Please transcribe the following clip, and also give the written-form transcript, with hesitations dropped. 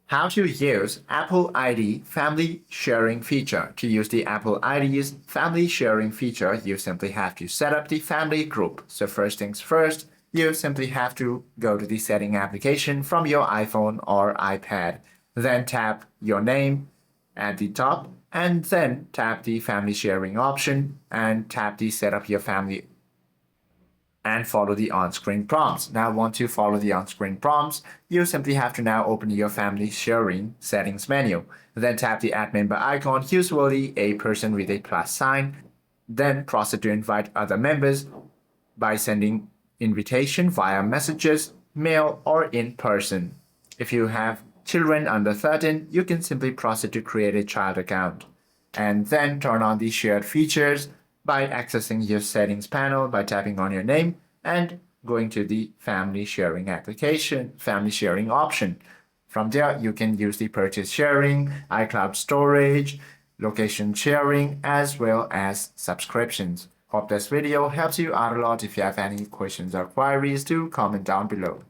How to use Apple ID Family Sharing feature. To use the Apple ID's Family Sharing feature, you simply have to set up the family group. So first things first, you simply have to go to the setting application from your iPhone or iPad. Then tap your name at the top and then tap the family sharing option and tap the set up your family and follow the on-screen prompts. Now, once you follow the on-screen prompts, you simply have to now open your family sharing settings menu. Then tap the add member icon, usually a person with a plus sign. Then proceed to invite other members by sending invitation via messages, mail, or in person. If you have children under 13, you can simply proceed to create a child account. And then turn on the shared features by accessing your settings panel by tapping on your name and going to the family sharing option. From there, you can use the purchase sharing, iCloud storage, location sharing, as well as subscriptions. Hope this video helps you out a lot. If you have any questions or queries, do comment down below.